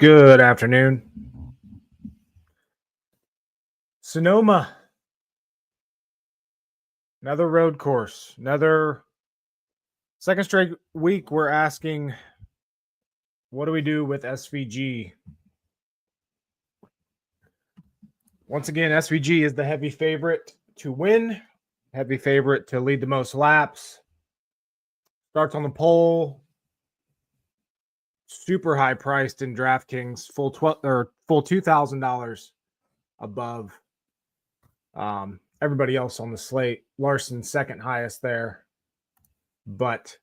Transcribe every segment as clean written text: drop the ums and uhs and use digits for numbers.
Good afternoon. Sonoma, another road course, another second straight week. We're asking, what do we do with SVG? Once again, SVG is the heavy favorite to win, heavy favorite to lead the most laps. Starts on the pole, super high priced in DraftKings, full $2,000 above everybody else on the slate. Larson second highest there, but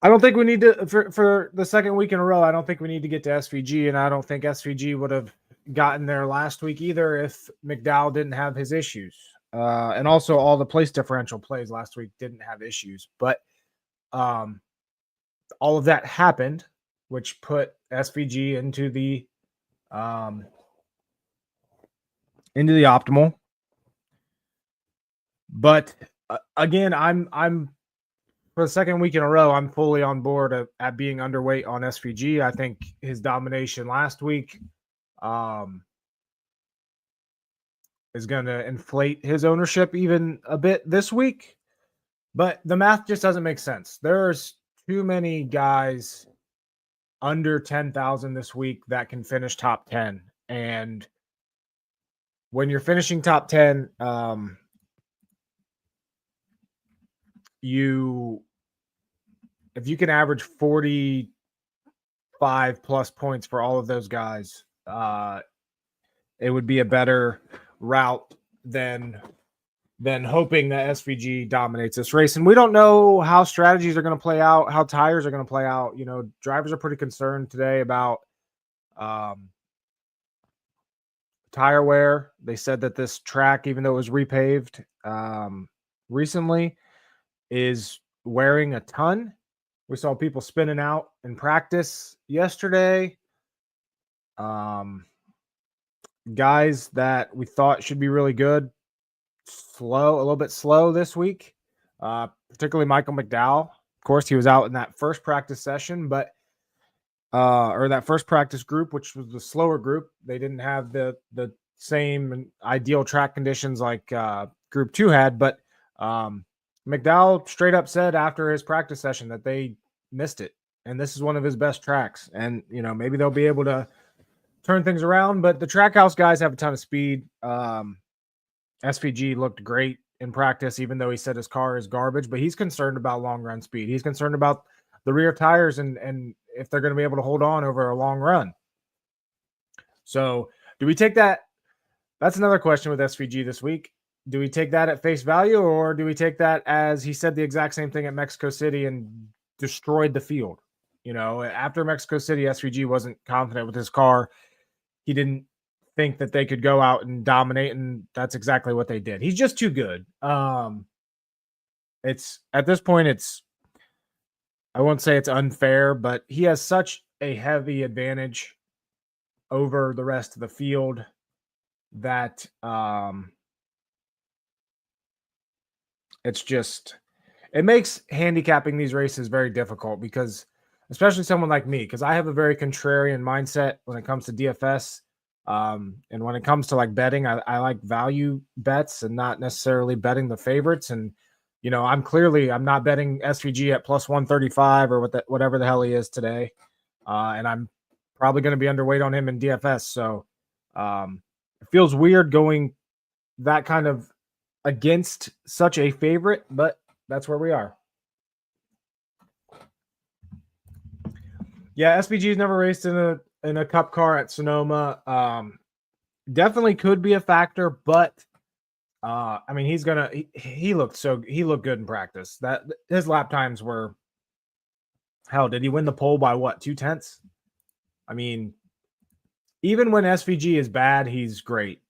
I don't think we need to for the second week in a row. I don't think we need to get to SVG, and I don't think SVG would have gotten there last week either if McDowell didn't have his issues. And also all the place differential plays last week didn't have issues, but all of that happened, which put SVG into the optimal. But again, I'm for the second week in a row, I'm fully on board at being underweight on SVG. I think his domination last week is going to inflate his ownership even a bit this week. But the math just doesn't make sense. There's too many guys under 10,000 this week that can finish top 10. And when you're finishing top 10, if you can average 45 plus points for all of those guys, it would be a better route than hoping that SVG dominates this race. And we don't know how strategies are going to play out, how tires are going to play out. You know, drivers are pretty concerned today about tire wear. They said that this track, even though it was repaved recently, is wearing a ton. We saw people spinning out in practice yesterday. Guys that we thought should be really good, a little bit slow this week, particularly Michael McDowell. Of course, he was out in that first practice session, but or that first practice group, which was the slower group. They didn't have the same ideal track conditions like Group 2 had, but McDowell straight up said after his practice session that they missed it, and this is one of his best tracks. And you know, maybe they'll be able to turn things around, but the Trackhouse guys have a ton of speed. SVG looked great in practice, even though he said his car is garbage, but he's concerned about long run speed. He's concerned about the rear tires and if they're going to be able to hold on over a long run. So do we take that? That's another question with SVG this week. Do we take that at face value, or do we take that as he said the exact same thing at Mexico City and destroyed the field? You know, after Mexico City, SVG wasn't confident with his car. He didn't think that they could go out and dominate, and that's exactly what they did. He's just too good. It's at this point, I won't say it's unfair, but he has such a heavy advantage over the rest of the field that it makes handicapping these races very difficult, because especially someone like me, because I have a very contrarian mindset when it comes to DFS. And when it comes to like betting, I like value bets and not necessarily betting the favorites. And, you know, I'm not betting SVG at plus 135 or whatever the hell he is today. And I'm probably going to be underweight on him in DFS. So it feels weird going that kind of against such a favorite, but that's where we are. Yeah, SVG's never raced in a cup car at Sonoma. Definitely could be a factor, but I mean, he looked good in practice. That his lap times were, hell, did he win the pole by what, 0.2? I mean, even when SVG is bad, he's great.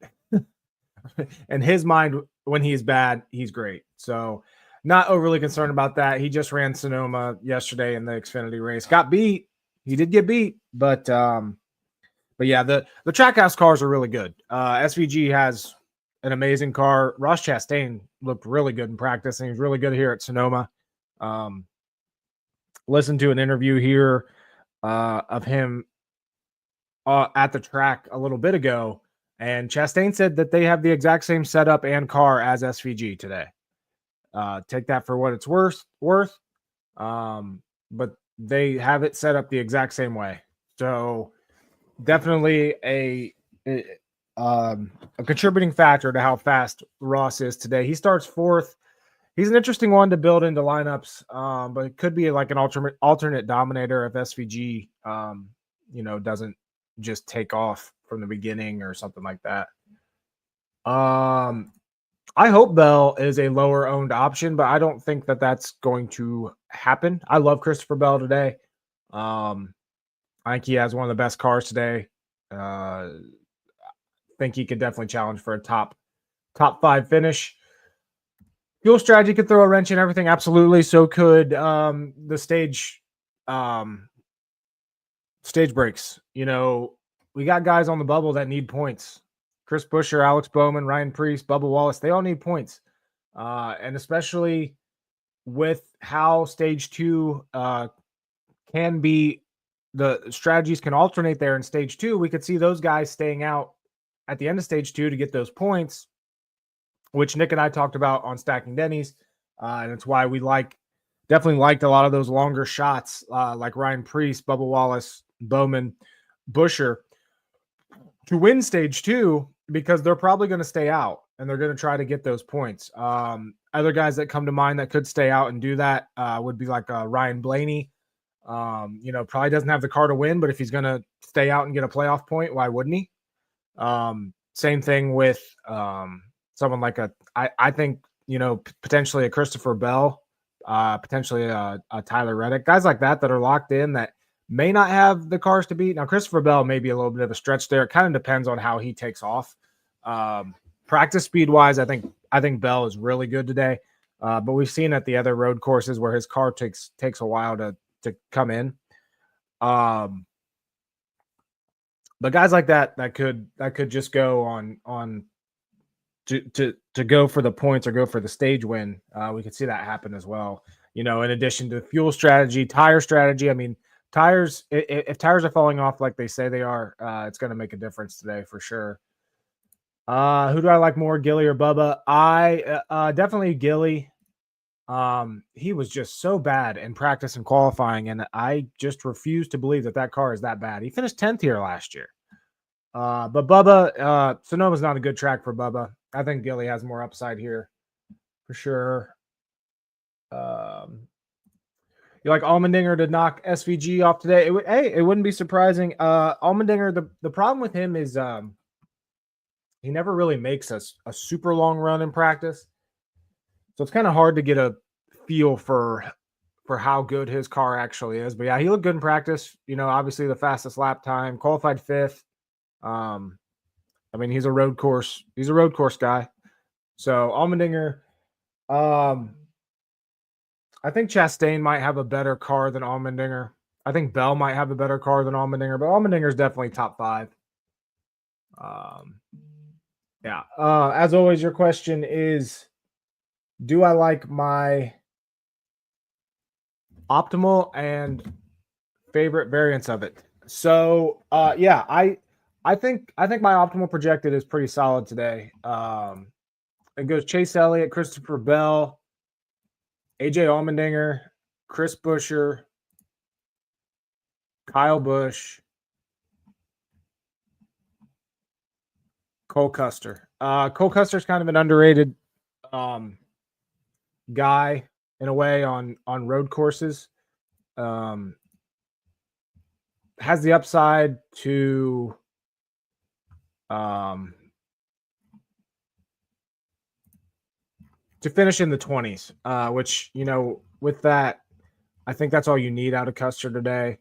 In his mind, when he's bad, he's great. So not overly concerned about that. He just ran Sonoma yesterday in the Xfinity race. Got beat. He did get beat, but yeah, the Trackhouse cars are really good. SVG has an amazing car. Ross Chastain looked really good in practice, and he's really good here at Sonoma. Listened to an interview here of him at the track a little bit ago, and Chastain said that they have the exact same setup and car as SVG today. Take that for what it's worth. But they have it set up the exact same way. So definitely a contributing factor to how fast Ross is today. He starts fourth. He's an interesting one to build into lineups, but it could be like an alternate dominator if SVG, doesn't just take off from the beginning or something like that. I hope Bell is a lower owned option, but I don't think that that's going to happen. I love Christopher Bell today. I think he has one of the best cars today. Think he could definitely challenge for a top 5 finish. Fuel strategy could throw a wrench in everything. Absolutely. So could the stage breaks. We got guys on the bubble that need points. Chris Buescher, Alex Bowman, Ryan Preece, Bubba Wallace, they all need points. And especially with how stage 2 can be, the strategies can alternate there in stage 2. We could see those guys staying out at the end of stage 2 to get those points, which Nick and I talked about on Stacking Denny's. And it's why we definitely liked a lot of those longer shots, like Ryan Preece, Bubba Wallace, Bowman, Buescher, to win stage 2, because they're probably going to stay out and they're going to try to get those points. Other guys that come to mind that could stay out and do that would be like Ryan Blaney. Probably doesn't have the car to win, but if he's going to stay out and get a playoff point, why wouldn't he? Same thing with someone like I think, potentially a Christopher Bell, potentially a Tyler Reddick, guys like that are locked in that may not have the cars to beat. Now, Christopher Bell may be a little bit of a stretch there. It kind of depends on how he takes off. Practice speed wise, I think Bell is really good today. But we've seen at the other road courses where his car takes a while to come in. But guys like that could just go on to go for the points or go for the stage win. We could see that happen as well. In addition to fuel strategy, tire strategy. I mean, tires, if tires are falling off like they say they are, it's going to make a difference today for sure. Who do I like more, Gilly or Bubba? I definitely Gilly. He was just so bad in practice and qualifying, and I just refuse to believe that car is that bad. He finished 10th here last year. But Bubba, Sonoma's not a good track for Bubba. I think Gilly has more upside here for sure. You like Allmendinger to knock SVG off today? It wouldn't be surprising. Allmendinger, the problem with him is he never really makes a super long run in practice. So it's kind of hard to get a feel for how good his car actually is. But yeah, he looked good in practice. Obviously the fastest lap time, qualified 5th. He's a road course guy. So Allmendinger, I think Chastain might have a better car than Allmendinger. I think Bell might have a better car than Allmendinger, but Allmendinger is definitely top 5. Yeah. As always, your question is, do I like my optimal and favorite variants of it? So, yeah, I think my optimal projected is pretty solid today. It goes Chase Elliott, Christopher Bell, AJ Allmendinger, Chris Buescher, Kyle Busch, Cole Custer. Cole Custer's kind of an underrated guy in a way on road courses. Has the upside to finish in the 20s, which, with that, I think that's all you need out of Custer today.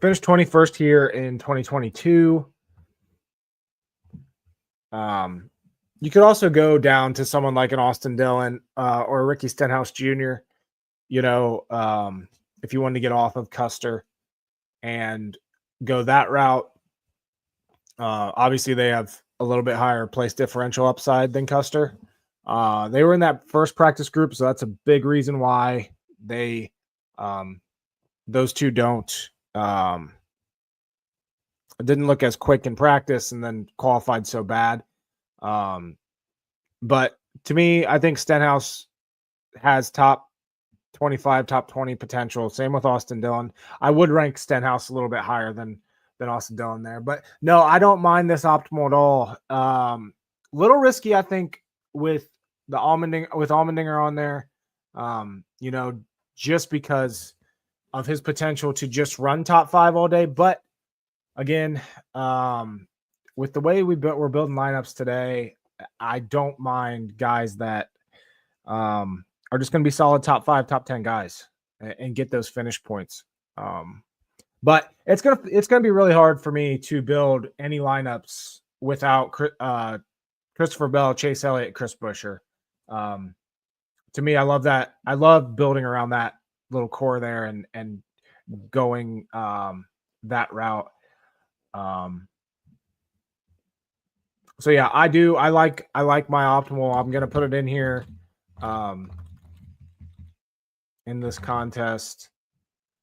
Finished 21st here in 2022. You could also go down to someone like an Austin Dillon or Ricky Stenhouse Jr., if you wanted to get off of Custer and go that route. Obviously, they have a little bit higher place differential upside than Custer. They were in that first practice group, so that's a big reason why they those two don't didn't look as quick in practice and then qualified so bad. But to me, I think Stenhouse has top 25, top 20 potential. Same with Austin Dillon. I would rank Stenhouse a little bit higher than Austin Dillon there. But no, I don't mind this optimal at all. Little risky, I think, with Allmendinger on there. Just because of his potential to just run top 5 all day. But again, with the way we're building lineups today, I don't mind guys that are just going to be solid top 5, top 10 guys and get those finish points. But it's gonna be really hard for me to build any lineups without Christopher Bell, Chase Elliott, Chris Buescher. To me, I love that. I love building around that little core there and going that route. So yeah, I do. I like my optimal. I'm gonna put it in here in this contest.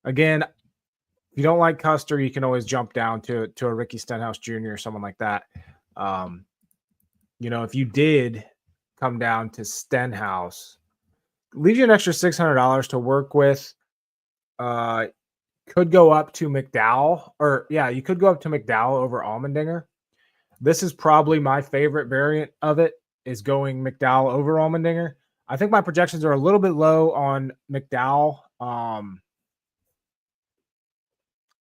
Again, if you don't like Custer, you can always jump down to a Ricky Stenhouse Jr. or someone like that. If you did come down to Stenhouse, leaves you an extra $600 to work with. Could go up to McDowell, you could go up to McDowell over Allmendinger. This is probably my favorite variant of it, is going McDowell over Allmendinger. I think my projections are a little bit low on McDowell.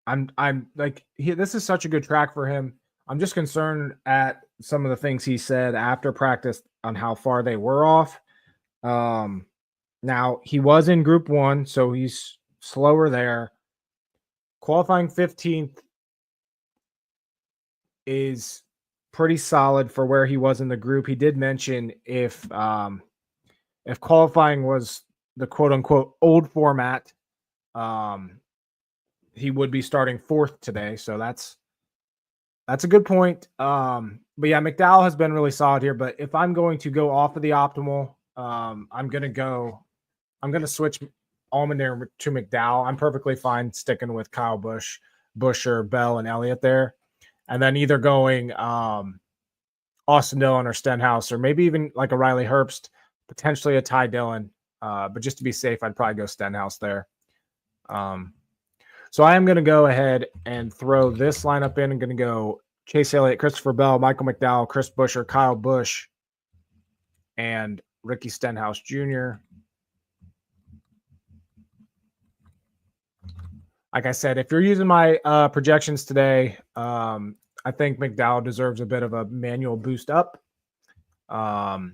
I'm like, this is such a good track for him. I'm just concerned at some of the things he said after practice on how far they were off. Now he was in Group 1, so he's slower there. Qualifying 15th is pretty solid for where he was in the group. He did mention if qualifying was the quote unquote old format, he would be starting 4th today. So that's a good point. But yeah, McDowell has been really solid here. But if I'm going to go off of the optimal, I'm going to switch Allmendinger to McDowell. I'm perfectly fine sticking with Kyle Busch, Buescher, Bell, and Elliott there. And then either going Austin Dillon or Stenhouse, or maybe even like a Riley Herbst, potentially a Ty Dillon. But just to be safe, I'd probably go Stenhouse there. So I am going to go ahead and throw this lineup in. I'm going to go Chase Elliott, Christopher Bell, Michael McDowell, Chris Buescher, Kyle Busch, and Ricky Stenhouse Jr. Like I said, if you're using my projections today, I think McDowell deserves a bit of a manual boost up. I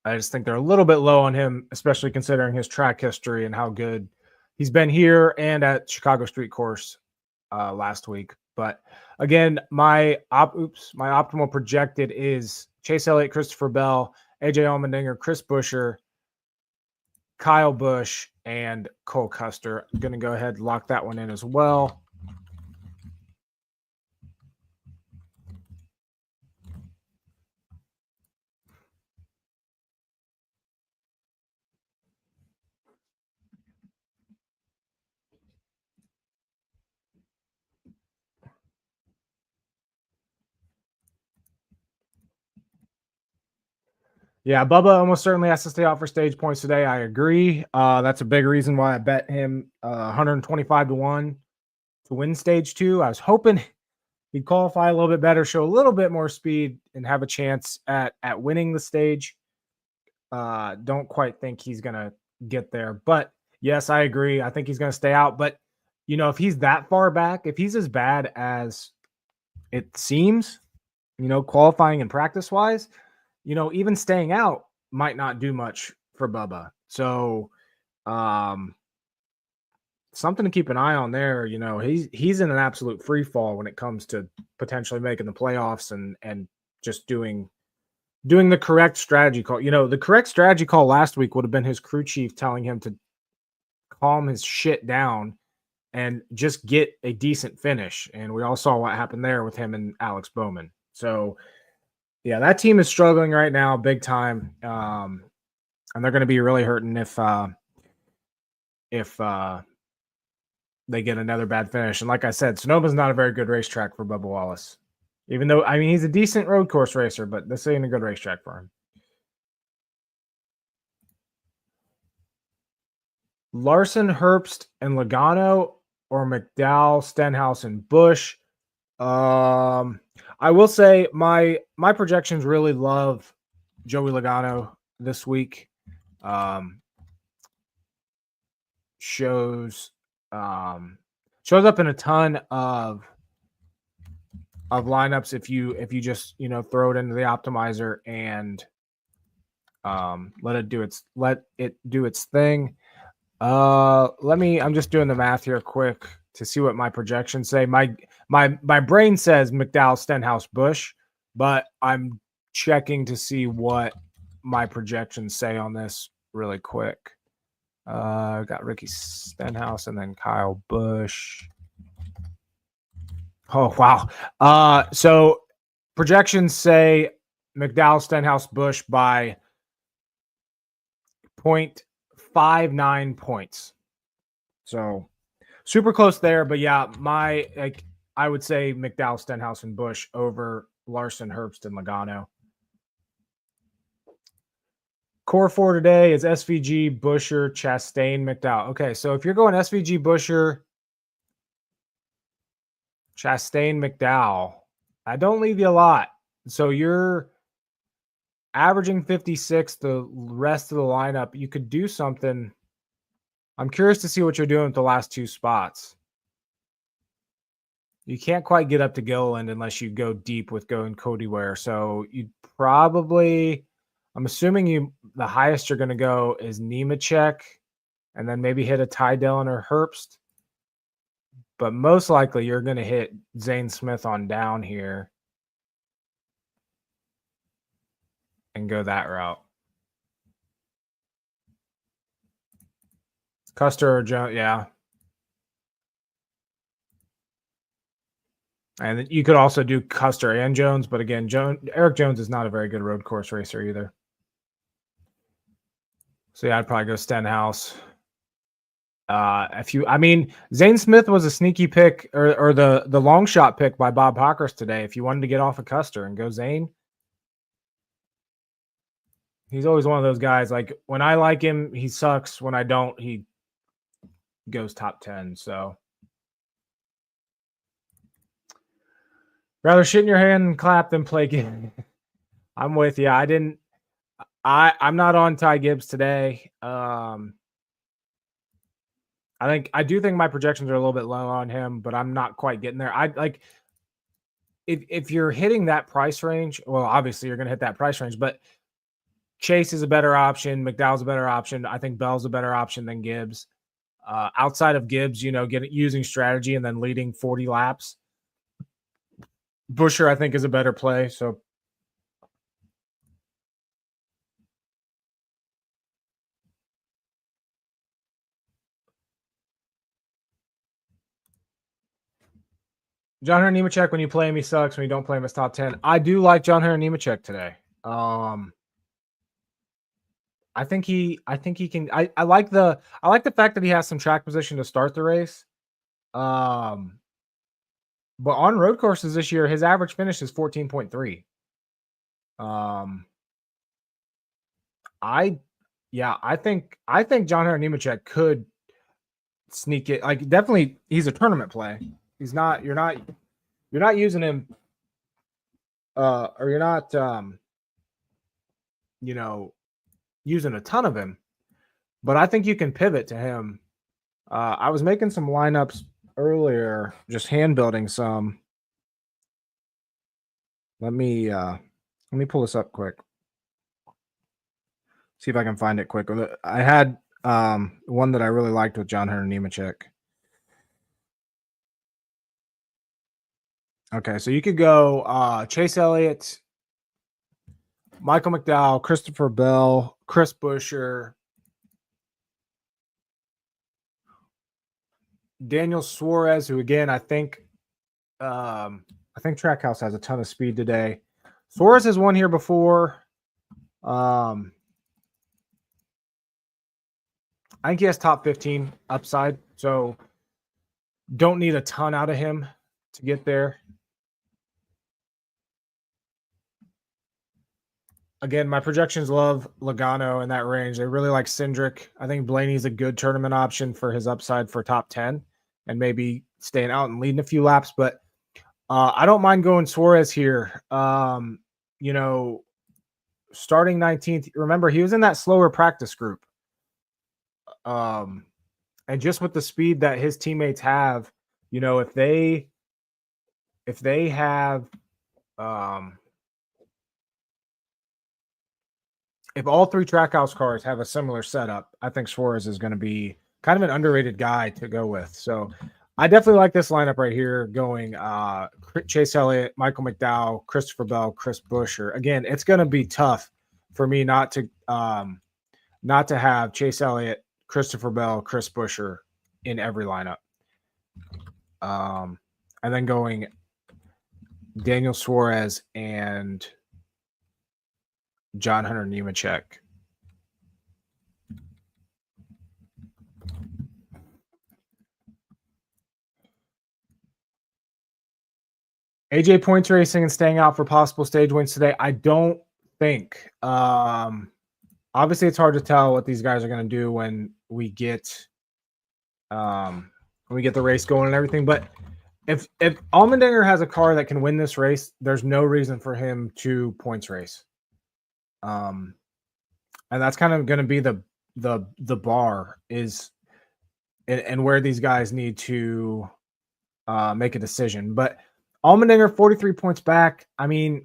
just think they're a little bit low on him, especially considering his track history and how good he's been here and at Chicago Street Course last week. But again, my optimal projected is Chase Elliott, Christopher Bell, AJ Allmendinger, Chris Buescher, Kyle Busch, and Cole Custer. I'm going to go ahead and lock that one in as well. Yeah, Bubba almost certainly has to stay out for stage points today. I agree. That's a big reason why I bet him 125-1 to win stage 2. I was hoping he'd qualify a little bit better, show a little bit more speed, and have a chance at winning the stage. Don't quite think he's going to get there. But yes, I agree. I think he's going to stay out. But, if he's that far back, if he's as bad as it seems, qualifying and practice-wise, even staying out might not do much for Bubba. So, something to keep an eye on there. He's in an absolute free fall when it comes to potentially making the playoffs and just doing the correct strategy call. The correct strategy call last week would have been his crew chief telling him to calm his shit down and just get a decent finish. And we all saw what happened there with him and Alex Bowman. So Yeah, that team is struggling right now, big time. And they're going to be really hurting if they get another bad finish. And like I said, Sonoma's not a very good racetrack for Bubba Wallace. Even though, I mean, he's a decent road course racer, but this ain't a good racetrack for him. Larson, Herbst, and Logano, or McDowell, Stenhouse, and Busch. I will say my projections really love Joey Logano this week. Shows up in a ton of lineups if you just throw it into the optimizer and let it do its thing. I'm just doing the math here quick to see what my projections say. My brain says McDowell, Stenhouse, Busch, but I'm checking to see what my projections say on this really quick. Got Ricky Stenhouse and then Kyle Busch. Oh, wow. So projections say McDowell, Stenhouse, Busch by 0.59 points. So super close there, but yeah, I would say McDowell, Stenhouse, and Busch over Larson, Herbst, and Logano. Core 4 today is SVG, Buescher, Chastain, McDowell. Okay, so if you're going SVG, Buescher, Chastain, McDowell, I don't leave you a lot. So you're averaging 56. The rest of the lineup, you could do something. I'm curious to see what you're doing with the last two spots. You can't quite get up to Gilliland unless you go deep with going Cody Ware. So you'd probably, I'm assuming the highest you're going to go is Nemechek, and then maybe hit a Ty Dillon or Herbst. But most likely you're going to hit Zane Smith on down here and go that route. Custer or Jones, yeah. And you could also do Custer and Jones, but again, Eric Jones is not a very good road course racer either. So yeah, I'd probably go Stenhouse. Zane Smith was a sneaky pick or the long shot pick by Bob Hawkers today. If you wanted to get off of Custer and go Zane, he's always one of those guys. Like when I like him, he sucks. When I don't, he goes top 10. So rather shit in your hand and clap than play game. I'm with you. I'm not on Ty Gibbs today. I do think my projections are a little bit low on him, but I'm not quite getting there. I like if you're hitting that price range, well, obviously you're going to hit that price range, but Chase is a better option. McDowell's a better option. I think Bell's a better option than Gibbs. Outside of Gibbs, using strategy and then leading 40 laps. Buescher, I think, is a better play. So John Hunter Nemechek, when you play him, he sucks. When you don't play him, it's top 10. I do like John Hunter Nemechek today. I think he can. I like the fact that he has some track position to start the race. But on road courses this year, his average finish is 14.3. I think John Hunter Nemechek could sneak it. Like definitely, he's a tournament play. He's not. You're not using him. Or you're not. Using a ton of him. But I think you can pivot to him. I was making some lineups earlier, just hand building some. Let me pull this up quick. See if I can find it quick. I had one that I really liked with John Hunter Nemechek. Okay, so you could go Chase Elliott, Michael McDowell, Christopher Bell, Chris Buescher, Daniel Suarez, who again I think Trackhouse has a ton of speed today. Suarez has won here before. I think he has top 15 upside, so don't need a ton out of him to get there. Again, my projections love Logano in that range. They really like Cindric. I think Blaney's a good tournament option for his upside for top 10 and maybe staying out and leading a few laps. But I don't mind going Suarez here. You know, starting 19th. Remember, he was in that slower practice group. And just with the speed that his teammates have, you know, if they have if all three Trackhouse cars have a similar setup, I think Suarez is going to be kind of an underrated guy to go with. So I definitely like this lineup right here going Chase Elliott, Michael McDowell, Christopher Bell, Chris Buescher. Again, it's going to be tough for me not to have Chase Elliott, Christopher Bell, Chris Buescher in every lineup. And then going Daniel Suarez and John Hunter Nemechek. AJ points racing and staying out for possible stage wins today. I don't think. Obviously, it's hard to tell what these guys are going to do when we get the race going and everything. But if Allmendinger has a car that can win this race, there's no reason for him to points race. And that's kind of going to be the bar is, and where these guys need to make a decision. But Allmendinger 43 points back. I mean,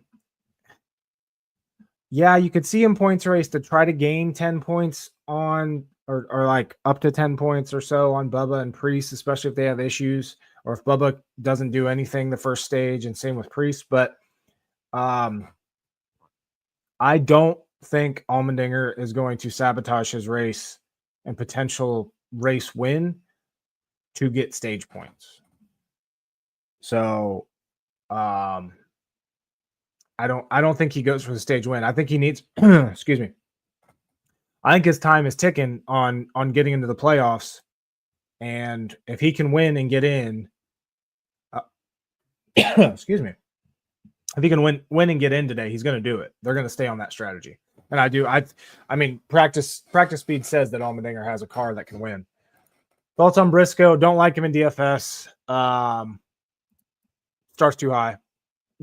yeah, you could see him points race to try to gain 10 points on, or like up to 10 points or so on Bubba and Priest, especially if they have issues, or if Bubba doesn't do anything the first stage, and same with Priest. But I don't think Allmendinger is going to sabotage his race and potential race win to get stage points. So I don't think he goes for the stage win. I think he needs excuse me. I think his time is ticking on getting into the playoffs. And if he can win and get in, excuse me. If he can win and get in today, he's going to do it. They're going to stay on that strategy. And I mean, practice speed says that Allmendinger has a car that can win. Thoughts on Briscoe? Don't like him in DFS. Starts too high.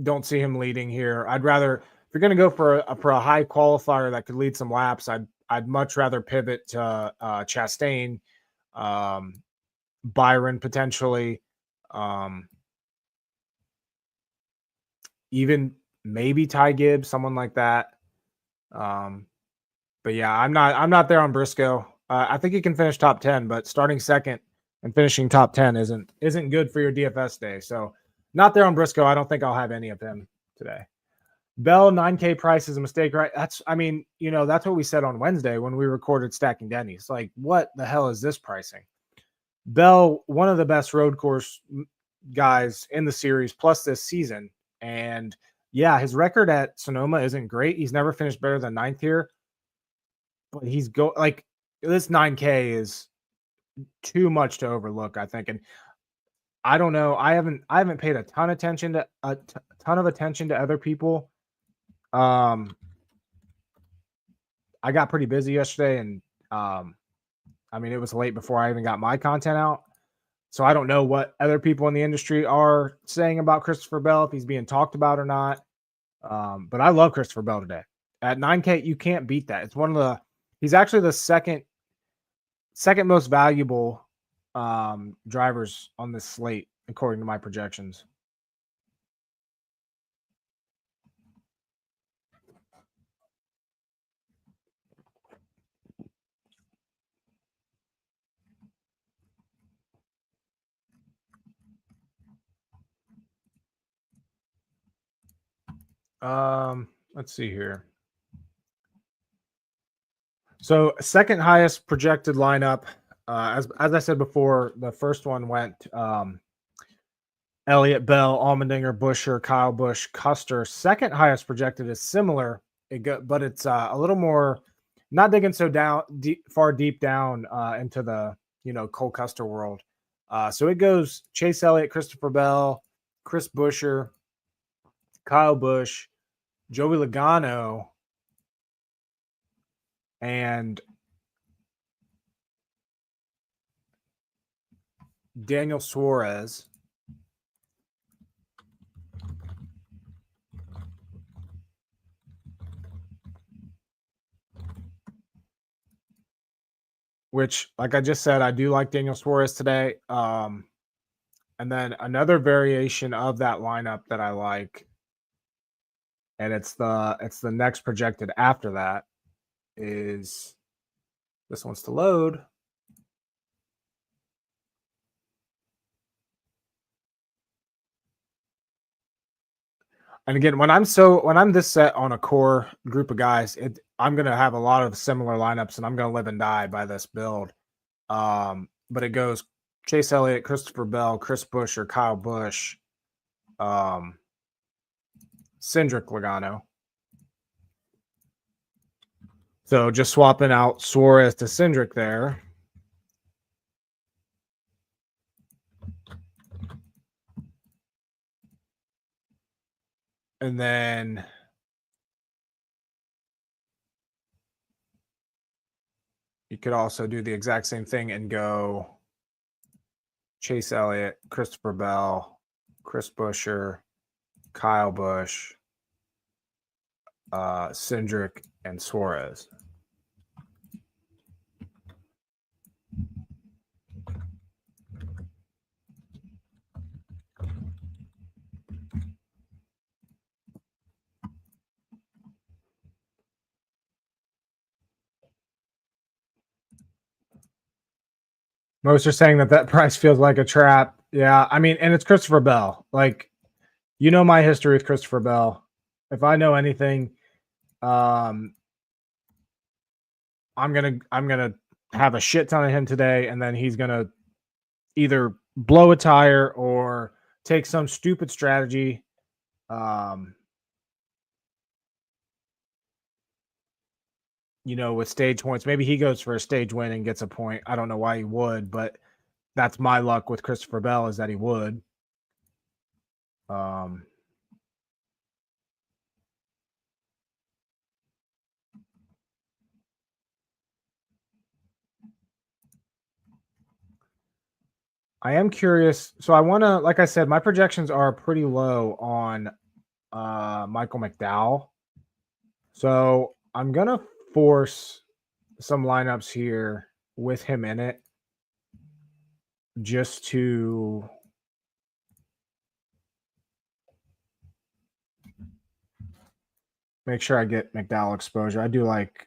Don't see him leading here. I'd rather, if you're going to go for a high qualifier that could lead some laps, I'd much rather pivot to Chastain, Byron potentially, even maybe Ty Gibbs, someone like that. But yeah, I'm not there on Briscoe. I think he can finish top 10, but starting second and finishing top 10 isn't good for your DFS day. So not there on Briscoe. I don't think I'll have any of him today. Bell 9K price is a mistake, right? That's what we said on Wednesday when we recorded Stacking Denny's. Like, what the hell is this pricing? Bell, one of the best road course guys in the series, plus this season. And yeah, his record at Sonoma isn't great. He's never finished better than 9th here. But he's this 9K is too much to overlook, I think. And I don't know. I haven't paid a ton of attention to other people. I got pretty busy yesterday, and I mean, it was late before I even got my content out. So I don't know what other people in the industry are saying about Christopher Bell, if he's being talked about or not. But I love Christopher Bell today. At 9K, you can't beat that. It's he's actually the second most valuable drivers on this slate, according to my projections. Let's see here. So second highest projected lineup. As I said before, the first one went Elliott Bell, Allmendinger, Busher, Kyle Busch, Custer. Second highest projected is similar, but it's a little more not digging so far deep down into the Cole Custer world. So it goes Chase Elliott, Christopher Bell, Chris Busher, Kyle Busch, Joey Logano, and Daniel Suarez. Which, like I just said, I do like Daniel Suarez today. And then another variation of that lineup that I like, and it's the next projected after that, is this one's to load. And again, when I'm this set on a core group of guys, I'm gonna have a lot of similar lineups, and I'm gonna live and die by this build. But it goes Chase Elliott, Christopher Bell, Chris Busher, Kyle Busch, Cindric Logano. So just swapping out Suarez to Cindric there. And then you could also do the exact same thing and go Chase Elliott, Christopher Bell, Chris Busher, Kyle Busch, Cindric, and Suarez. Most are saying that price feels like a trap. Yeah, I mean, and it's Christopher Bell. Like, my history with Christopher Bell. If I know anything, I'm gonna have a shit ton of him today, and then he's gonna either blow a tire or take some stupid strategy. With stage points, maybe he goes for a stage win and gets a point. I don't know why he would, but that's my luck with Christopher Bell is that he would. I am curious. So I want to, like I said, my projections are pretty low on Michael McDowell. So I'm going to force some lineups here with him in it just to make sure I get McDowell exposure. I do like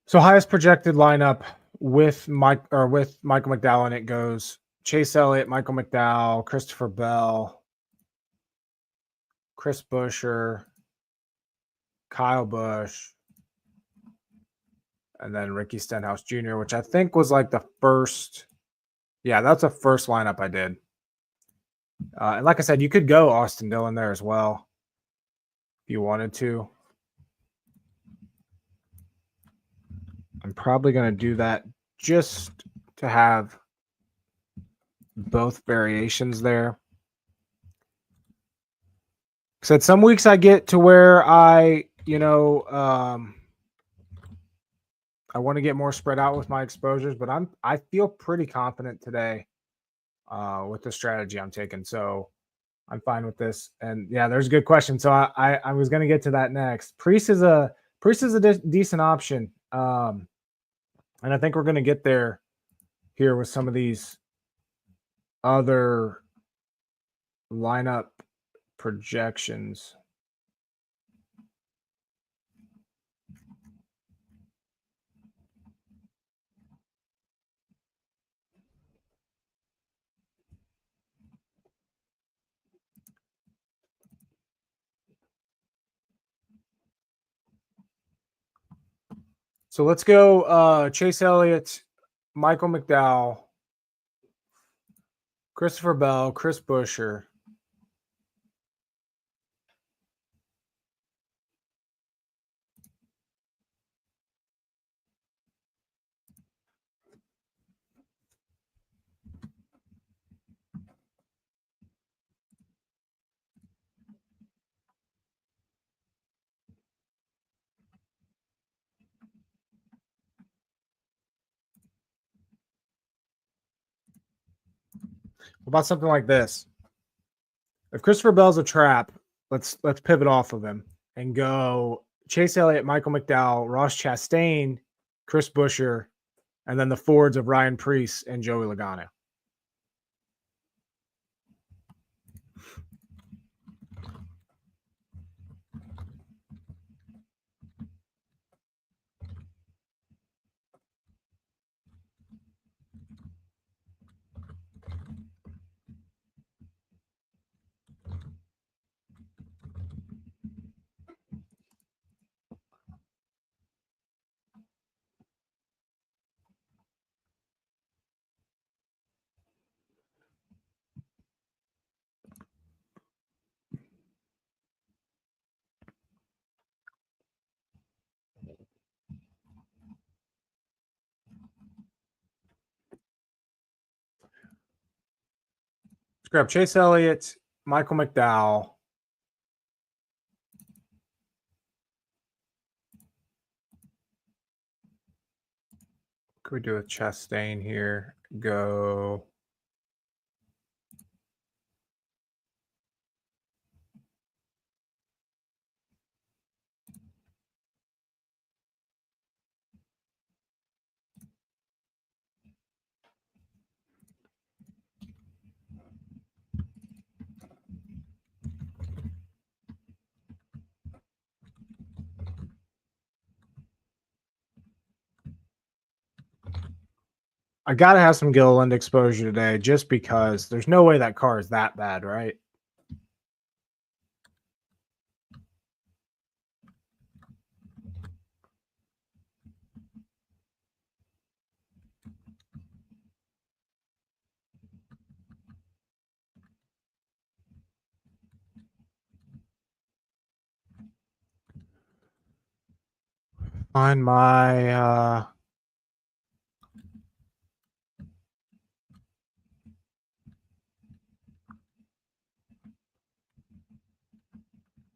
so highest projected lineup with Michael McDowell, and it goes Chase Elliott, Michael McDowell, Christopher Bell, Chris Busher, Kyle Busch, and then Ricky Stenhouse Jr., which I think was like the first. Yeah, that's the first lineup I did. And like I said, you could go Austin Dillon there as well if you wanted to. I'm probably going to do that just to have both variations there. Said some weeks I get to where I want to get more spread out with my exposures, but I feel pretty confident today with the strategy I'm taking. So I'm fine with this. And yeah, there's a good question. So I was going to get to that next. Priest is a decent option. And I think we're going to get there here with some of these other lineup projections. So let's go Chase Elliott, Michael McDowell, Christopher Bell, Chris Buescher. What about something like this? If Christopher Bell's a trap, let's pivot off of him and go Chase Elliott, Michael McDowell, Ross Chastain, Chris Buescher, and then the forwards of Ryan Preece and Joey Logano. Let's grab Chase Elliott, Michael McDowell. Could we do a Chastain here? Go. I got to have some Gilliland exposure today just because there's no way that car is that bad, right? Find my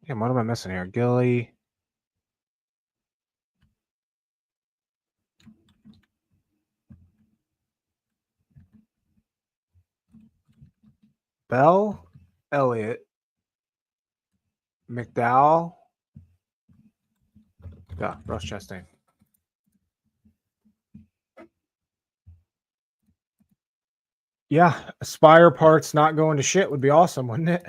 damn, what am I missing here? Gilly. Bell, Elliott, McDowell. Yeah, Ross Chastain. Yeah, Aspire parts not going to shit would be awesome, wouldn't it?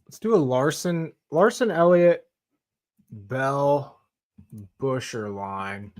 Let's do a Larson, Elliott, Bell, Buescher line.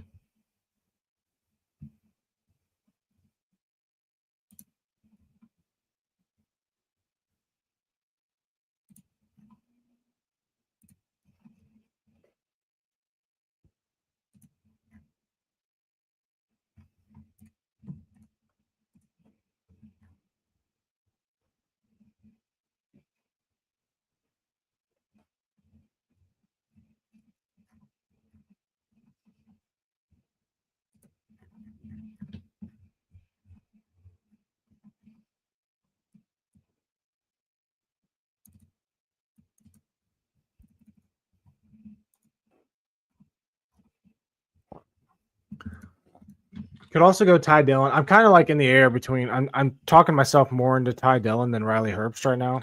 Could also go Ty Dillon. I'm kind of like in the air between. I'm talking myself more into Ty Dillon than Riley Herbst right now.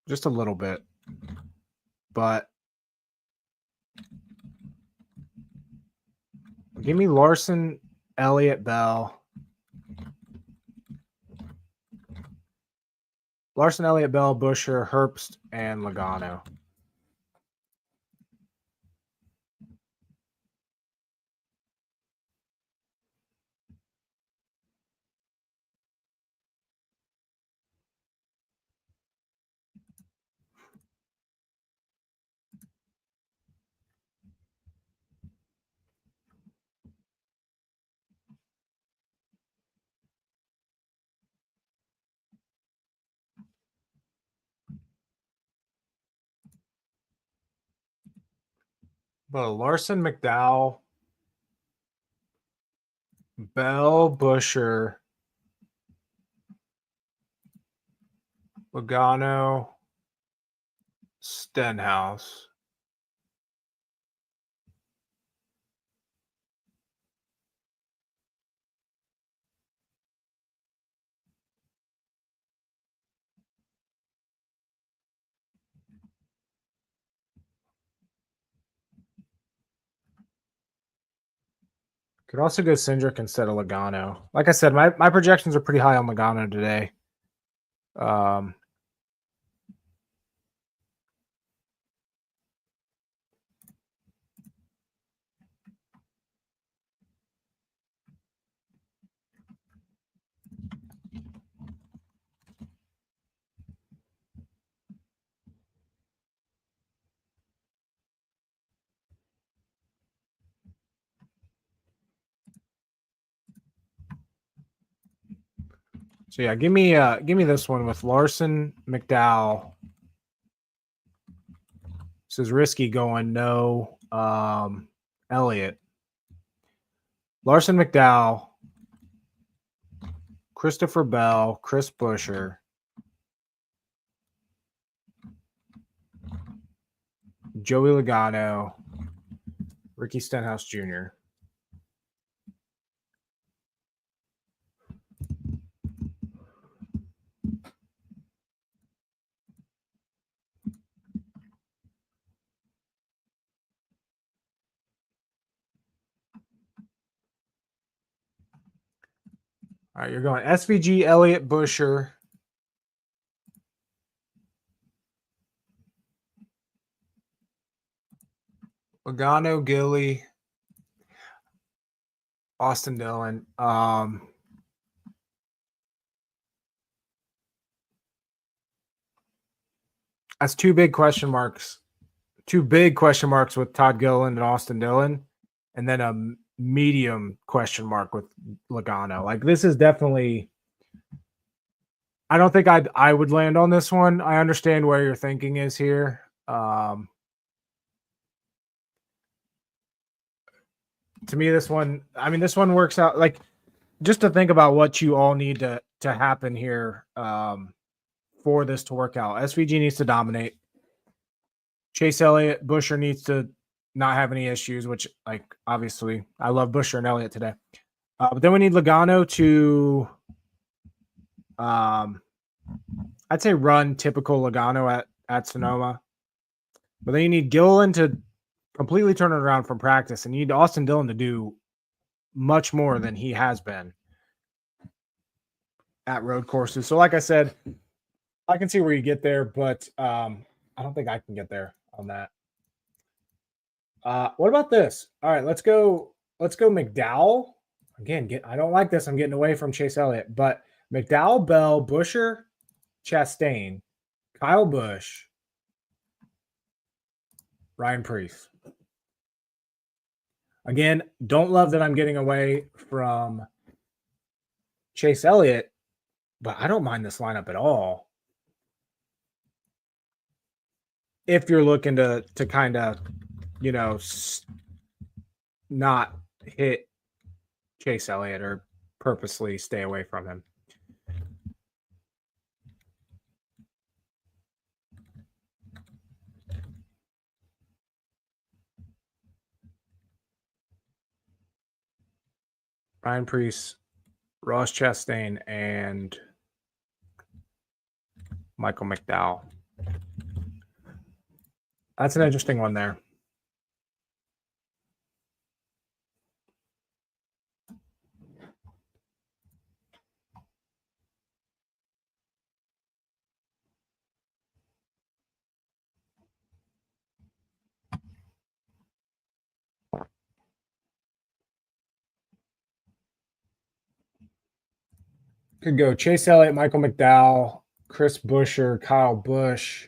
Just a little bit, but give me Larson, Elliott, Bell. Larson, Elliott, Bell, Buescher, Herbst, and Logano. But Larson, McDowell, Bell, Busher, Logano, Stenhouse. Could also go Cindric instead of Logano. Like I said, my projections are pretty high on Logano today. So yeah, give me this one with Larson, McDowell. This is risky going no Elliott. Larson, McDowell, Christopher Bell, Chris Busher, Joey Logano, Ricky Stenhouse Jr. All right, you're going SVG, Elliott, Busher, Logano, Gilly, Austin Dillon. That's two big question marks. Two big question marks with Todd Gilliland and Austin Dillon, and then a medium question mark with Logano. Like this is definitely. I don't think I would land on this one. I understand where your thinking is here. To me, this one works out like just to think about what you all need to happen here for this to work out. SVG needs to dominate. Chase Elliott, Busher needs to not have any issues, which like obviously I love Busher and Elliott today. But then we need Logano to I'd say run typical Logano at Sonoma. But then you need Gilliland to completely turn it around from practice, and you need Austin Dillon to do much more than he has been at road courses. So like I said, I can see where you get there, but I don't think I can get there on that. What about this? All right, let's go McDowell. Again, I don't like this. I'm getting away from Chase Elliott, but McDowell, Bell, Busher, Chastain, Kyle Busch, Ryan Preece. Again, don't love that I'm getting away from Chase Elliott, but I don't mind this lineup at all. If you're looking to kind of, not hit Chase Elliott or purposely stay away from him. Ryan Preece, Ross Chastain, and Michael McDowell. That's an interesting one there. Could go Chase Elliott, Michael McDowell, Chris Busher, Kyle Busch.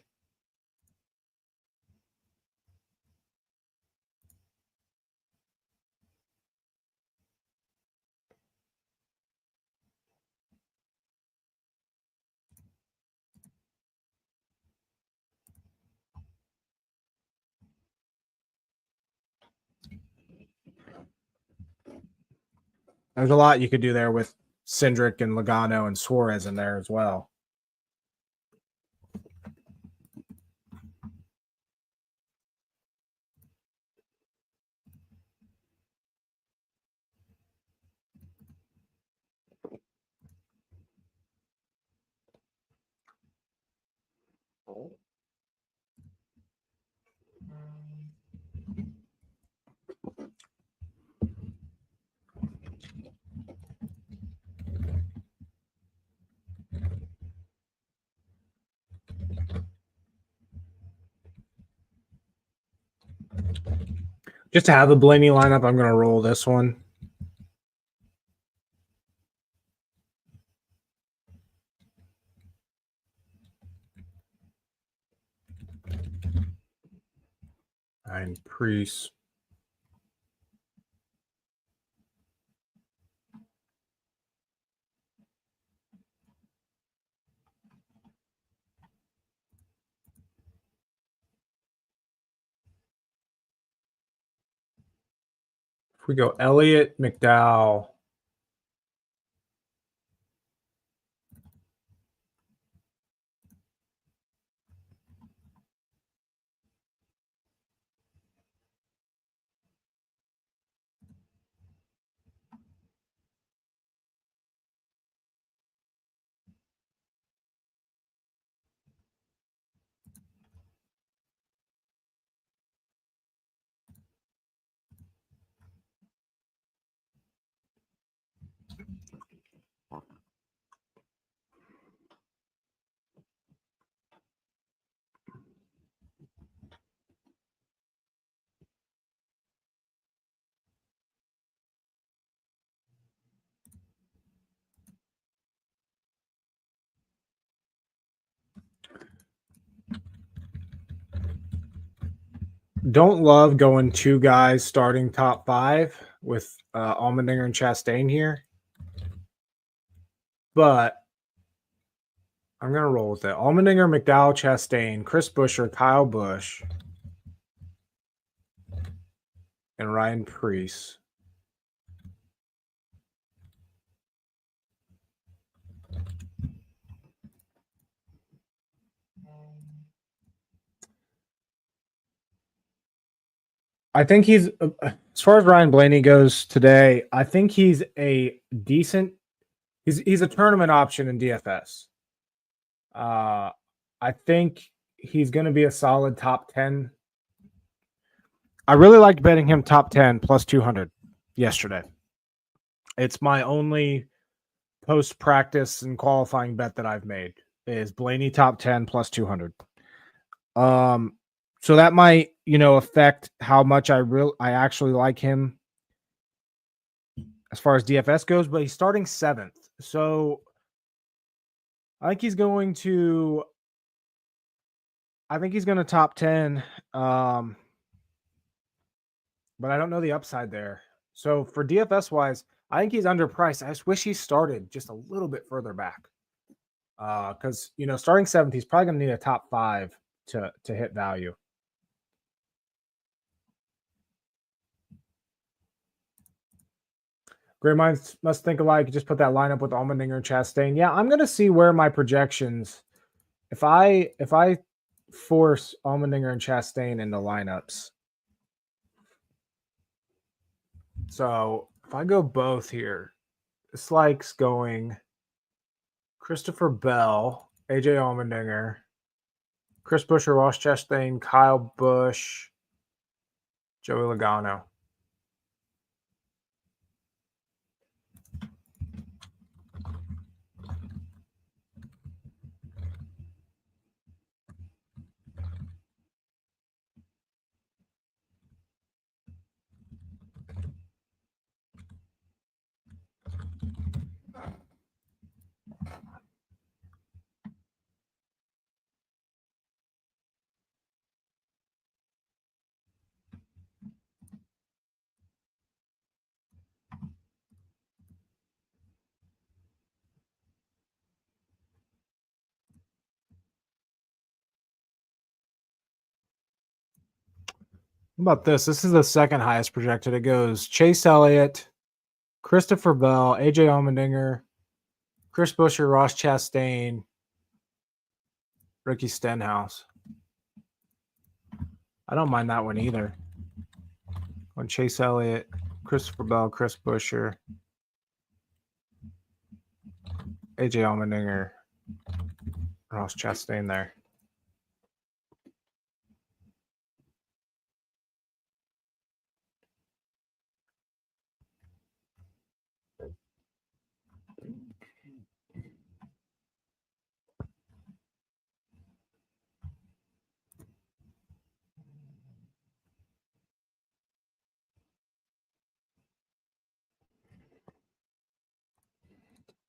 There's a lot you could do there with Cindric and Logano and Suarez in there as well. Just to have a Blaney lineup, I'm going to roll this one. And Priest. If we go Elliott, McDowell. Don't love going two guys starting top five with Allmendinger and Chastain here. But I'm going to roll with it. Allmendinger, McDowell, Chastain, Chris Buescher, Kyle Busch, and Ryan Preece. I think he's, as far as Ryan Blaney goes today, I think he's a decent, he's a tournament option in DFS. I think he's going to be a solid top 10. I really liked betting him top 10 plus 200 yesterday. It's my only post-practice and qualifying bet that I've made is Blaney top 10 plus 200. So that might, affect how much I actually like him as far as DFS goes, but he's starting 7th. So I think he's going to top 10. But I don't know the upside there. So for DFS wise, I think he's underpriced. I just wish he started just a little bit further back. Because starting 7th, he's probably going to need a top 5 to hit value. Great minds must think alike. Just put that lineup with Allmendinger and Chastain. Yeah, I'm going to see where my projections. If I force Allmendinger and Chastain into lineups. So if I go both here, this likes going Christopher Bell, AJ Allmendinger, Chris Buescher, Ross Chastain, Kyle Busch, Joey Logano. How about this? This is the second highest projected. It goes Chase Elliott, Christopher Bell, AJ Allmendinger, Chris Buescher, Ross Chastain, Ricky Stenhouse. I don't mind that one either. On Chase Elliott, Christopher Bell, Chris Buescher, AJ Allmendinger, Ross Chastain there.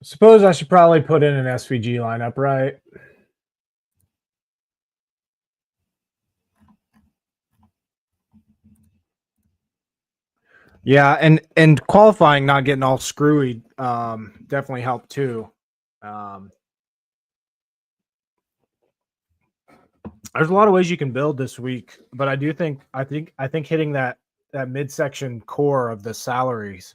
Suppose I should probably put in an SVG lineup, right? Yeah, and qualifying not getting all screwy definitely helped too. There's a lot of ways you can build this week, but I think hitting that midsection core of the salaries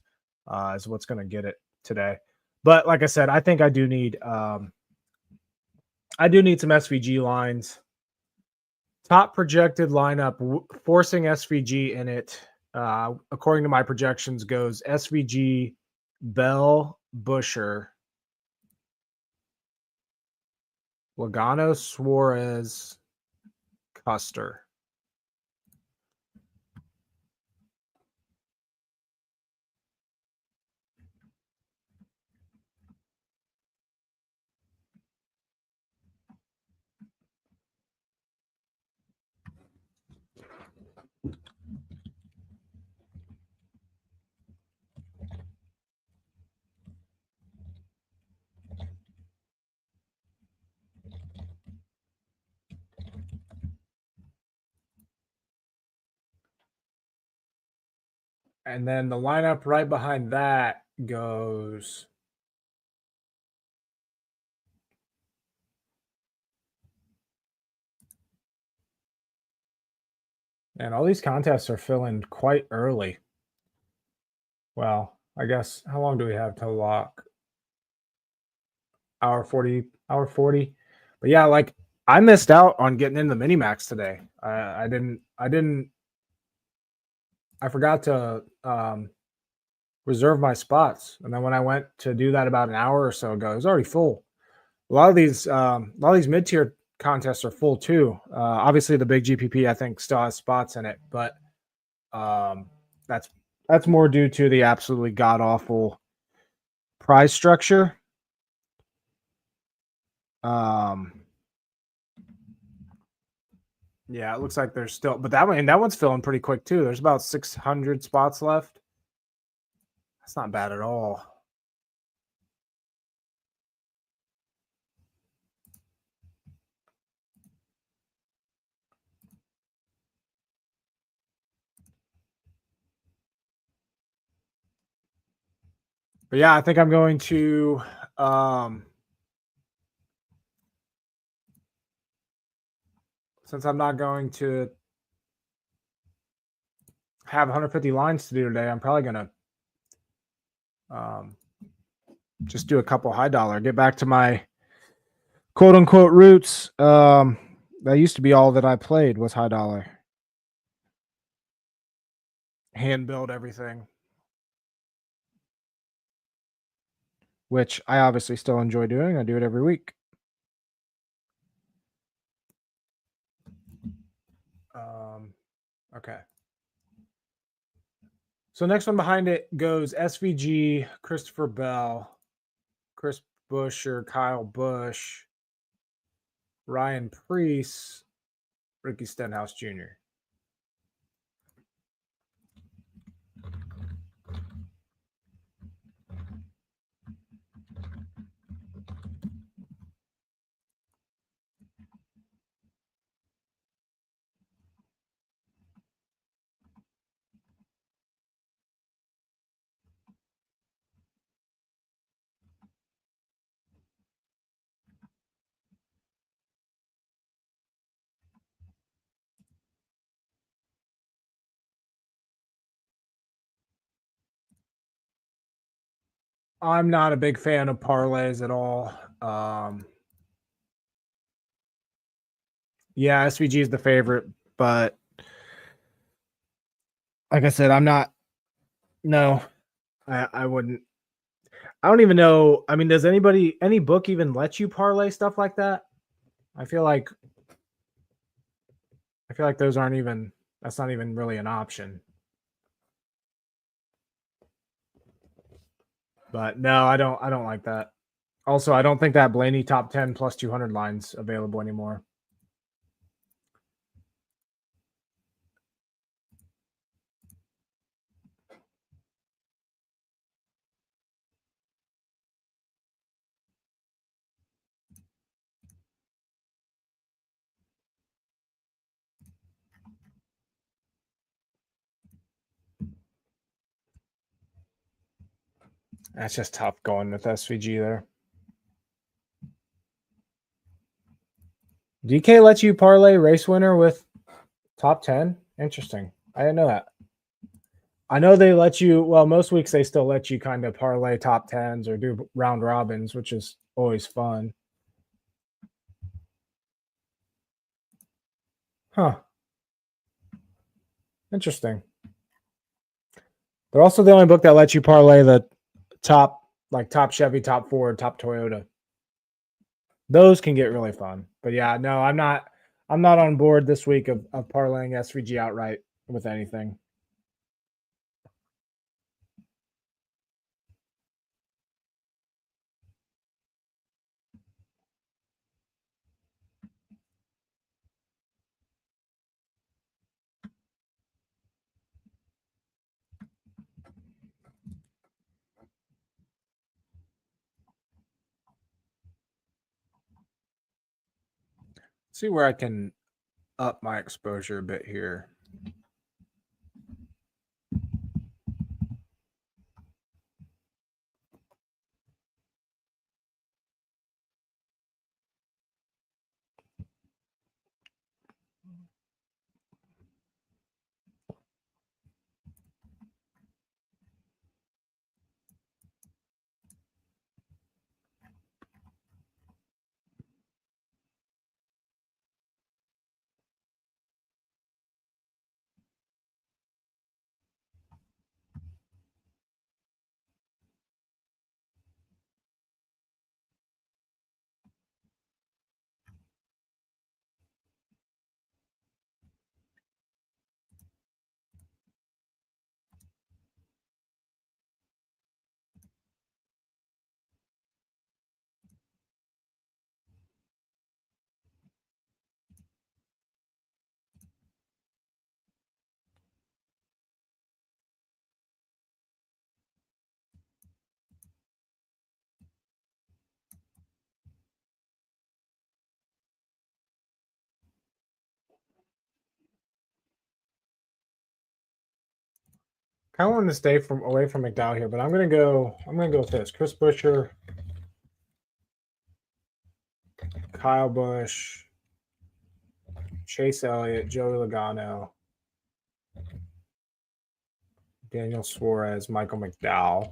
is what's going to get it today. But like I said, I think I do need some SVG lines. Top projected lineup forcing SVG in it, according to my projections, goes SVG, Bell, Buescher, Logano, Suarez, Custer. And then the lineup right behind that goes and all these contests are filling quite early. Well, I guess how long do we have to lock? Hour 40. But yeah, like I missed out on getting in the mini max today. I forgot to reserve my spots. And then when I went to do that about an hour or so ago, it was already full. A lot of these mid-tier contests are full too. Obviously the big GPP I think still has spots in it, but that's more due to the absolutely god-awful prize structure. Yeah, it looks like there's still, but that one's filling pretty quick too. There's about 600 spots left. That's not bad at all. But yeah, I think I'm going to since I'm not going to have 150 lines to do today, I'm probably going to just do a couple high dollar, get back to my quote unquote roots. That used to be all that I played was high dollar. Hand build everything, which I obviously still enjoy doing. I do it every week. Okay. So next one behind it goes SVG, Christopher Bell, Chris Buescher, Kyle Busch, Ryan Preece, Ricky Stenhouse Jr. I'm not a big fan of parlays at all. Yeah, SVG is the favorite, but like I said, I'm not. No, I wouldn't. I don't even know. I mean, does any book even let you parlay stuff like that? I feel like those aren't even. That's not even really an option. But no, I don't. I don't like that. Also, I don't think that Blaney top 10 plus 200 lines available anymore. That's just tough going with SVG there. DK lets you parlay race winner with top 10. Interesting. I didn't know that. I know they let you, well, most weeks they still let you kind of parlay top 10s or do round robins, which is always fun. Huh. Interesting. They're also the only book that lets you parlay the top, like top Chevy, top Ford, top Toyota. Those can get really fun. But yeah, no, I'm not on board this week of parlaying SVG outright with anything. See where I can up my exposure a bit here. I want to stay away from McDowell here, but I'm gonna go with this. Chris Buescher, Kyle Busch, Chase Elliott, Joey Logano, Daniel Suarez, Michael McDowell.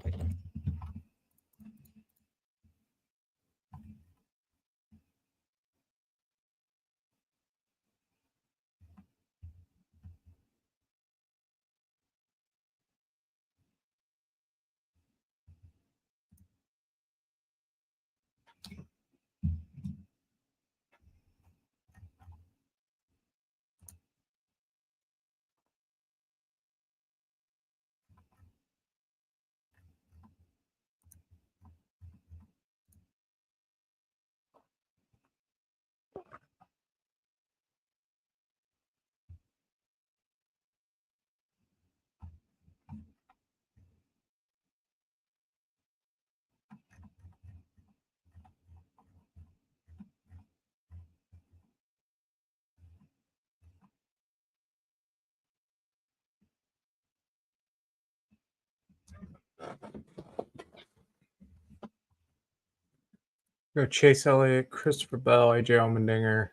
Go Chase Elliott, Christopher Bell, AJ Allmendinger.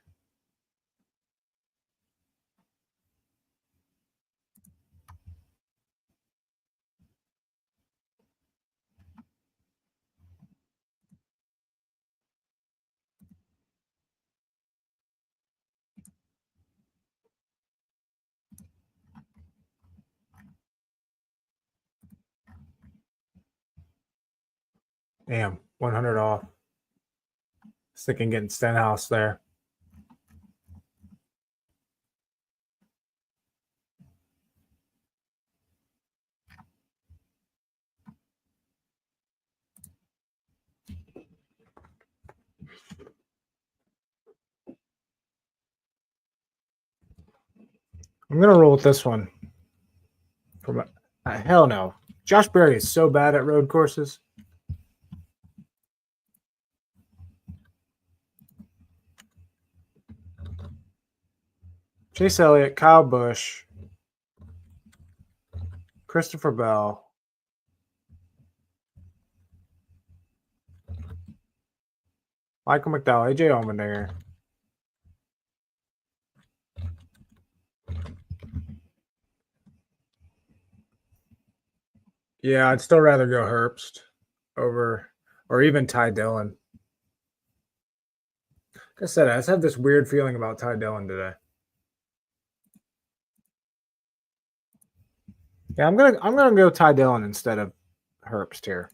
Damn, 100 off. Sticking getting Stenhouse there. I'm gonna roll with this one. Hell no. Josh Berry is so bad at road courses. Chase Elliott, Kyle Busch, Christopher Bell, Michael McDowell, AJ Allmendinger. Yeah, I'd still rather go Herbst over, or even Ty Dillon. Like I said, I just have this weird feeling about Ty Dillon today. Yeah, I'm gonna go Ty Dillon instead of Herbst here.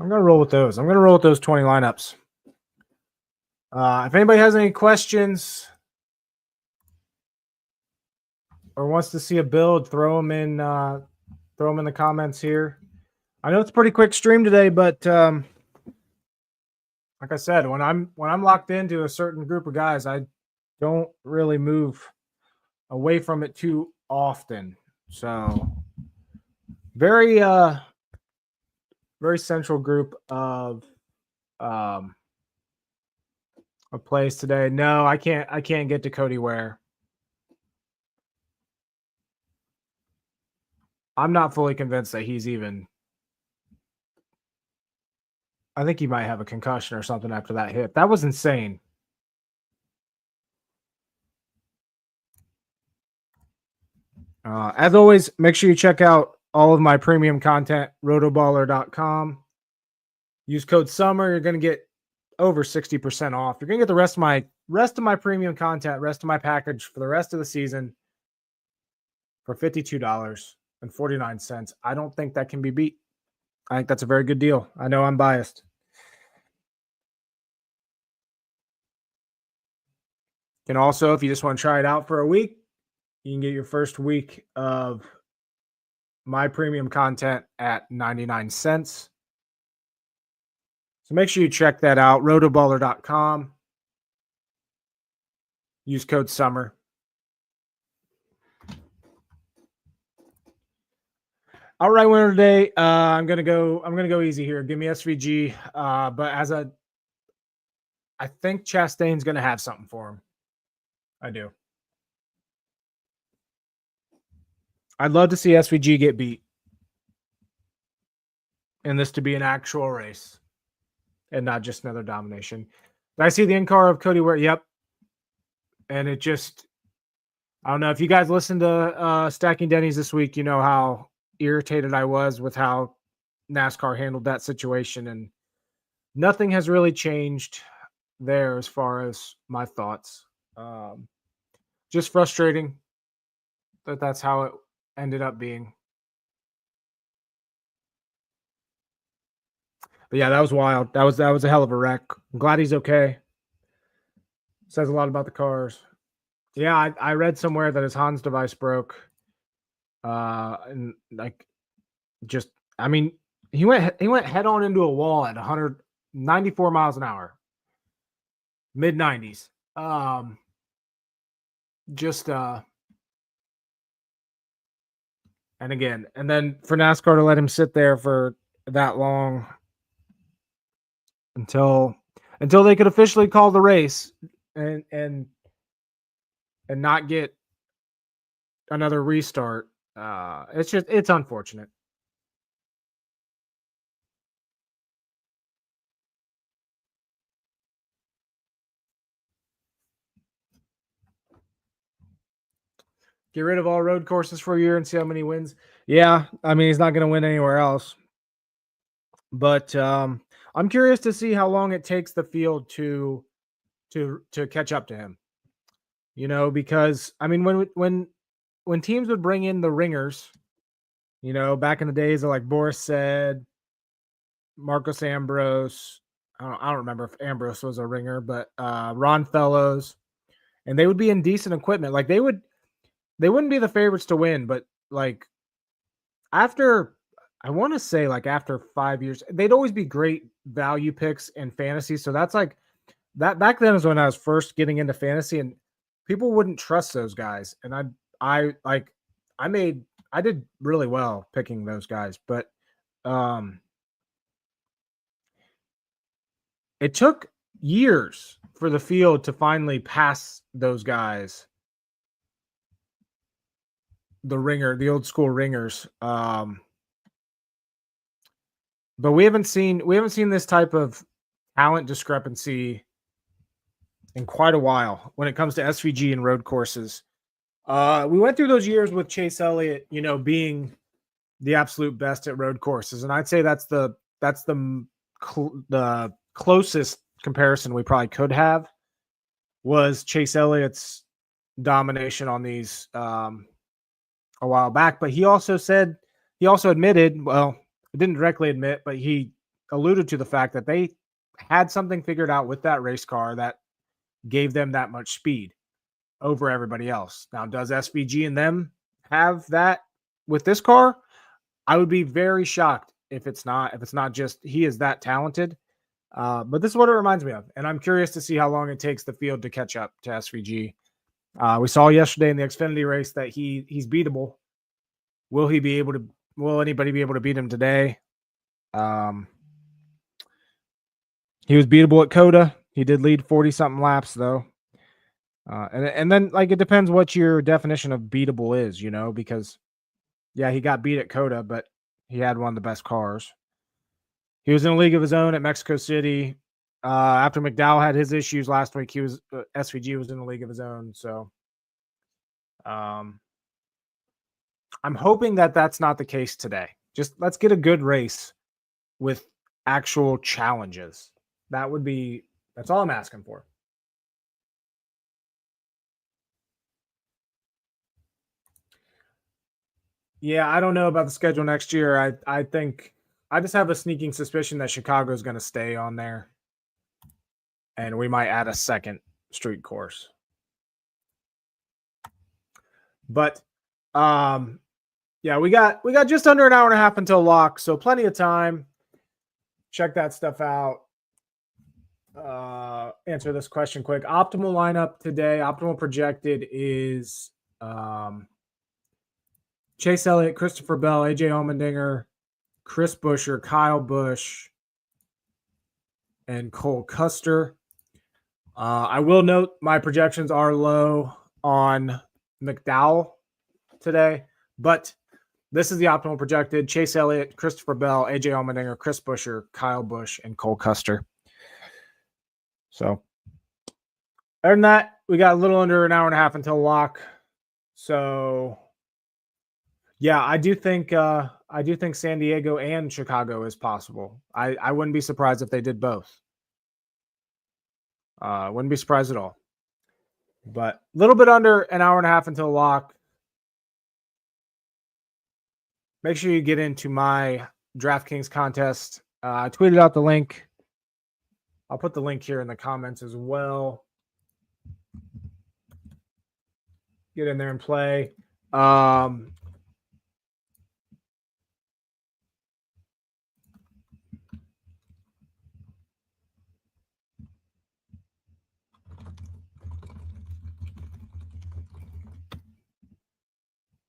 I'm gonna roll with those. I'm gonna roll with those 20 lineups. If anybody has any questions or wants to see a build, throw them in the comments here. I know it's a pretty quick stream today, but like I said, when I'm locked into a certain group of guys, I don't really move away from it too often. So very central group of plays today. No, I can't get to Cody Ware. I'm not fully convinced that he's even. I think he might have a concussion or something after that hit. That was insane. As always, make sure you check out all of my premium content, rotoballer.com. Use code SUMMER. You're going to get over 60% off. You're going to get the rest of my premium content, rest of my package for the rest of the season for $52.49. I don't think that can be beat. I think that's a very good deal. I know I'm biased. And also, if you just want to try it out for a week, you can get your first week of my premium content at 99 cents. So make sure you check that out, rotoballer.com. Use code SUMMER. All right, winner today. I'm gonna go easy here. Give me SVG. But I think Chastain's gonna have something for him. I do. I'd love to see SVG get beat, and this to be an actual race, and not just another domination. Did I see the in-car of Cody Ware? Yep. And it just, I don't know if you guys listened to Stacking Denny's this week. You know how irritated I was with how NASCAR handled that situation, and nothing has really changed there as far as my thoughts. Just frustrating that that's how it ended up being. But yeah, that was wild. That was a hell of a wreck. I'm glad he's okay. Says a lot about the cars. Yeah, I read somewhere that his Hans device broke. And like, just, I mean, he went head on into a wall at 194 miles an hour, mid 90s. And again, and then for NASCAR to let him sit there for that long until they could officially call the race and not get another restart. It's unfortunate. Get rid of all road courses for a year and see how many wins. Yeah, I mean, he's not going to win anywhere else. But I'm curious to see how long it takes the field to catch up to him. You know, because I mean, when when teams would bring in the ringers, back in the days of like Boris Said, Marcos Ambrose. I don't remember if Ambrose was a ringer, but Ron Fellows, and they would be in decent equipment. Like they wouldn't be the favorites to win, but like after I want to say like after 5 years, they'd always be great value picks in fantasy. So that's like that back then is when I was first getting into fantasy, and people wouldn't trust those guys. And I did really well picking those guys, but it took years for the field to finally pass those guys. The old school ringers. But we haven't seen this type of talent discrepancy in quite a while when it comes to SVG and road courses. We went through those years with Chase Elliott, being the absolute best at road courses, and I'd say that's the closest comparison we probably could have was Chase Elliott's domination on these a while back. But he also admitted, well, didn't directly admit, but he alluded to the fact that they had something figured out with that race car that gave them that much speed over everybody else. Now, does SVG and them have that with this car? I would be very shocked if it's not just he is that talented. But this is what it reminds me of, and I'm curious to see how long it takes the field to catch up to SVG. We saw yesterday in the Xfinity race that he's beatable. Will anybody be able to beat him today? He was beatable at Coda. He did lead 40-something laps, though. And then, like, it depends what your definition of beatable is, because, yeah, he got beat at Coda, but he had one of the best cars. He was in a league of his own at Mexico City. After McDowell had his issues last week, SVG was in a league of his own. So I'm hoping that that's not the case today. Just let's get a good race with actual challenges. That's all I'm asking for. Yeah, I don't know about the schedule next year. I think I just have a sneaking suspicion that Chicago is going to stay on there, and we might add a second street course. But yeah, we got just under an hour and a half until lock, so plenty of time. Check that stuff out. Answer this question quick. Optimal lineup today, optimal projected is Chase Elliott, Christopher Bell, AJ Allmendinger, Chris Buescher, Kyle Busch, and Cole Custer. I will note my projections are low on McDowell today, but this is the optimal projected. Chase Elliott, Christopher Bell, AJ Allmendinger, Chris Buescher, Kyle Busch, and Cole Custer. So, other than that, we got a little under an hour and a half until lock. So, yeah, I do think San Diego and Chicago is possible. I wouldn't be surprised if they did both. Wouldn't be surprised at all. But a little bit under an hour and a half until lock. Make sure you get into my DraftKings contest. I tweeted out the link. I'll put the link here in the comments as well. Get in there and play.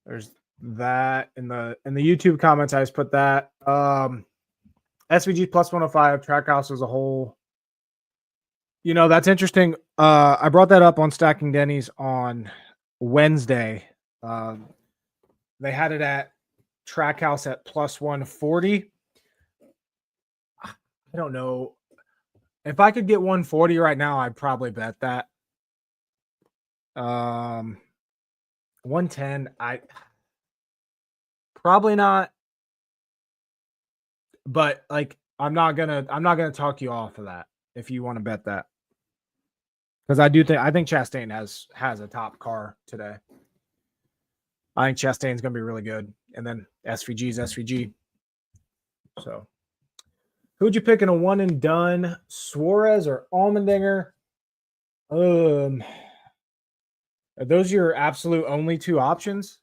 There's that in the YouTube comments. I just put that. SVG plus 105, Trackhouse as a whole. That's interesting. I brought that up on Stacking Denny's on Wednesday. They had it at Trackhouse at plus 140. I don't know. If I could get 140 right now, I'd probably bet that. 110, I probably not. But like I'm not gonna talk you off of that if you want to bet that. Because I think Chastain has a top car today. I think Chastain's going to be really good. And then SVG's SVG. So who'd you pick in a one and done? Suarez or Allmendinger? Are those your absolute only two options?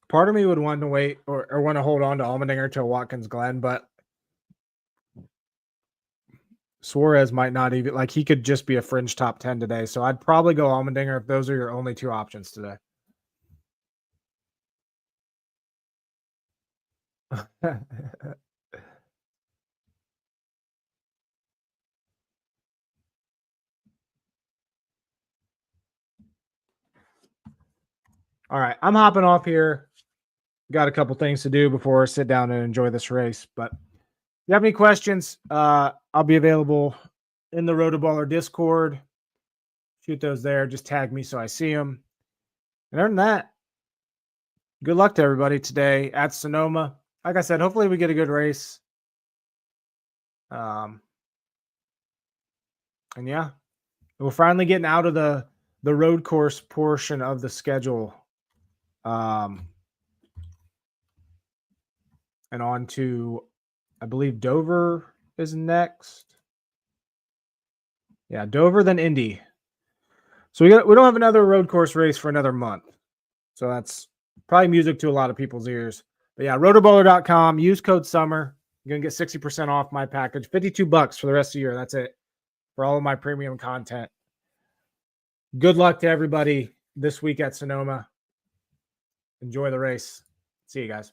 Part of me would want to wait or want to hold on to Allmendinger till Watkins Glen, but Suarez might not even, like, he could just be a fringe top 10 today. So I'd probably go Allmendinger if those are your only two options today. All right, I'm hopping off here. Got a couple things to do before I sit down and enjoy this race. But if you have any questions, I'll be available in the Rotoballer Discord. Shoot those there. Just tag me so I see them. And other than that, good luck to everybody today at Sonoma. Like I said, hopefully we get a good race. And yeah, we're finally getting out of the road course portion of the schedule. And on to, I believe Dover is next. Yeah, Dover, then Indy. So we don't have another road course race for another month. So that's probably music to a lot of people's ears. But yeah, rotoballer.com, use code SUMMER. You're going to get 60% off my package. $52 for the rest of the year. That's it for all of my premium content. Good luck to everybody this week at Sonoma. Enjoy the race. See you guys.